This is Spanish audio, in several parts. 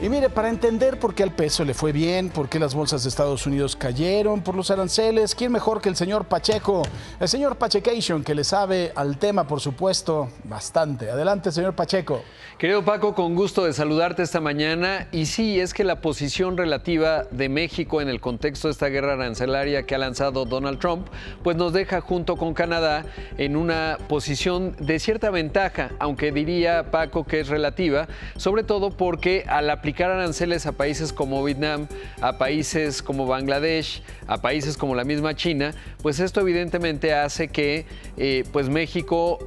Y mire, para entender por qué al peso le fue bien, por qué las bolsas de Estados Unidos cayeron, por los aranceles, ¿quién mejor que el señor Pacheco? El señor Pachecation, que le sabe al tema, por supuesto, bastante. Adelante, señor Pacheco. Querido Paco, con gusto de saludarte esta mañana. Y sí, es que la posición relativa de México en el contexto de esta guerra arancelaria que ha lanzado Donald Trump, pues nos deja junto con Canadá en una posición de cierta ventaja, aunque diría Paco que es relativa, sobre todo porque al aplicar aranceles a países como Vietnam, a países como Bangladesh, a países como la misma China, pues esto evidentemente hace que pues México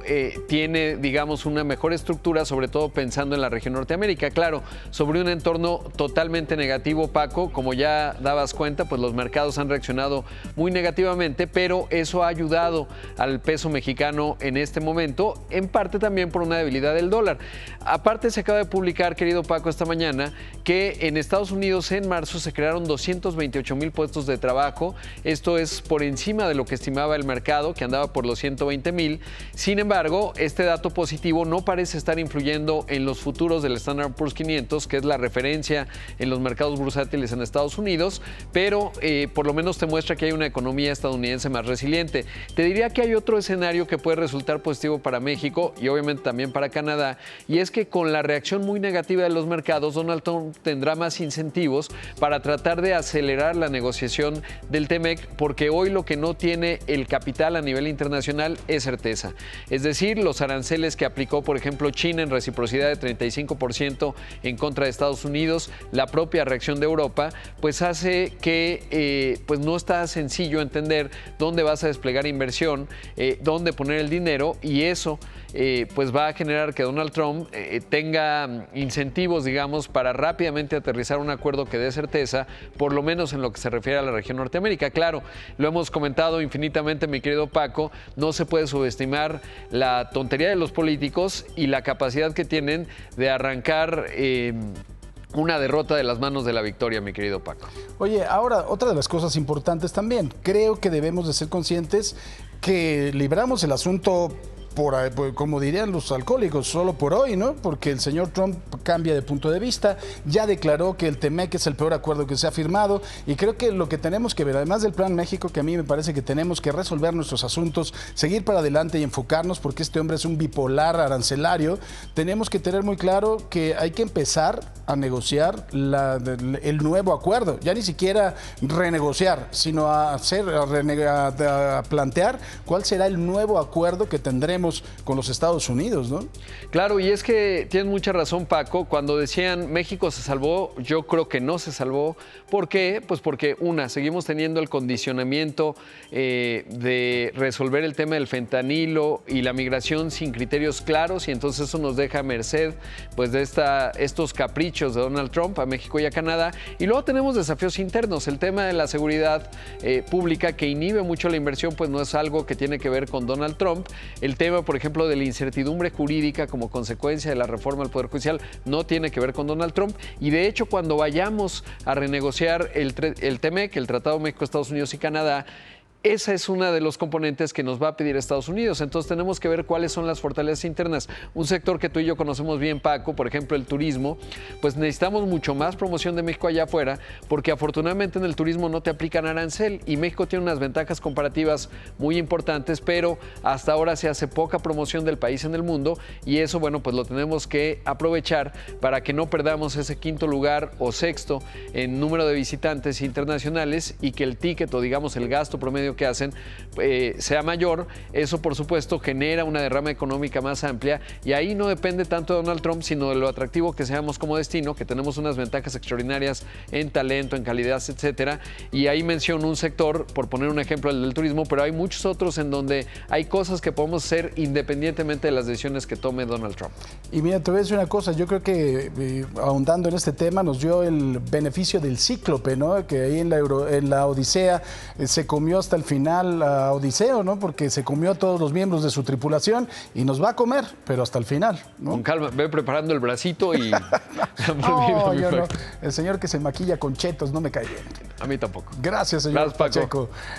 tiene, digamos, una mejor estructura, sobre todo pensando en la región Norteamérica. Claro, sobre un entorno totalmente negativo, Paco, como ya dabas cuenta, pues los mercados han reaccionado muy negativamente, pero eso ha ayudado al peso mexicano en este momento, en parte también por una debilidad del dólar. Aparte, se acaba de publicar, querido Paco, esta mañana, que en Estados Unidos en marzo se crearon 228,000 puestos de trabajo. Esto es por encima de lo que estimaba el mercado, que andaba por los 120,000. Sin embargo, este dato positivo no parece estar influyendo en los futuros del Standard & Poor's 500, que es la referencia en los mercados bursátiles en Estados Unidos, pero por lo menos te muestra que hay una economía estadounidense más resiliente. Te diría que hay otro escenario que puede resultar positivo para México y obviamente también para Canadá, y es que con la reacción muy negativa de los mercados, Donald Trump tendrá más incentivos para tratar de acelerar la negociación del TEMEC, porque hoy lo que no tiene el capital a nivel internacional es certeza. Es decir, los aranceles que aplicó, por ejemplo, China en reciprocidad de 35% en contra de Estados Unidos, la propia reacción de Europa, pues hace que pues no está sencillo entender dónde vas a desplegar inversión, dónde poner el dinero, y eso pues va a generar que Donald Trump tenga incentivos, digamos, para rápidamente aterrizar un acuerdo que dé certeza, por lo menos en lo que se refiere a la región Norteamérica. Claro, lo hemos comentado infinitamente, mi querido Paco, no se puede subestimar la tontería de los políticos y la capacidad que tienen de arrancar una derrota de las manos de la victoria, mi querido Paco. Oye, ahora, otra de las cosas importantes también, creo que debemos de ser conscientes que libramos el asunto como dirían los alcohólicos, solo por hoy, ¿no? Porque el señor Trump cambia de punto de vista, ya declaró que el TEMEC es el peor acuerdo que se ha firmado, y creo que lo que tenemos que ver, además del Plan México, que a mí me parece que tenemos que resolver nuestros asuntos, seguir para adelante y enfocarnos, porque este hombre es un bipolar arancelario, tenemos que tener muy claro que hay que empezar a negociar el nuevo acuerdo, ya ni siquiera renegociar, sino a plantear cuál será el nuevo acuerdo que tendremos con los Estados Unidos, ¿no? Claro, y es que tienes mucha razón, Paco, cuando decían México se salvó, yo creo que no se salvó. ¿Por qué? Pues porque, seguimos teniendo el condicionamiento de resolver el tema del fentanilo y la migración sin criterios claros, y entonces eso nos deja a merced pues de estos caprichos de Donald Trump a México y a Canadá. Y luego tenemos desafíos internos. El tema de la seguridad pública, que inhibe mucho la inversión, pues no es algo que tiene que ver con Donald Trump. El tema, por ejemplo, de la incertidumbre jurídica como consecuencia de la reforma al Poder Judicial no tiene que ver con Donald Trump, y de hecho cuando vayamos a renegociar el TEMEC, el Tratado México-Estados Unidos y Canadá, esa es una de los componentes que nos va a pedir Estados Unidos. Entonces tenemos que ver cuáles son las fortalezas internas. Un sector que tú y yo conocemos bien, Paco, por ejemplo el turismo, pues necesitamos mucho más promoción de México allá afuera, porque afortunadamente en el turismo no te aplican arancel y México tiene unas ventajas comparativas muy importantes, pero hasta ahora se hace poca promoción del país en el mundo, y eso, bueno, pues lo tenemos que aprovechar para que no perdamos ese quinto lugar o sexto en número de visitantes internacionales, y que el ticket, o digamos el gasto promedio que hacen sea mayor. Eso, por supuesto, genera una derrama económica más amplia, y ahí no depende tanto de Donald Trump, sino de lo atractivo que seamos como destino, que tenemos unas ventajas extraordinarias en talento, en calidad, etcétera. Y ahí menciono un sector, por poner un ejemplo, el del turismo, pero hay muchos otros en donde hay cosas que podemos hacer independientemente de las decisiones que tome Donald Trump. Y mira, te voy a decir una cosa, yo creo que ahondando en este tema nos dio el beneficio del cíclope, ¿no? Que ahí en la Odisea se comió hasta el final a Odiseo, ¿no? Porque se comió a todos los miembros de su tripulación y nos va a comer, pero hasta el final, ¿no? Con calma, ve preparando el bracito y... No, yo no. El señor que se maquilla con chetos no me cae bien. A mí tampoco. Gracias, señor Pacheco.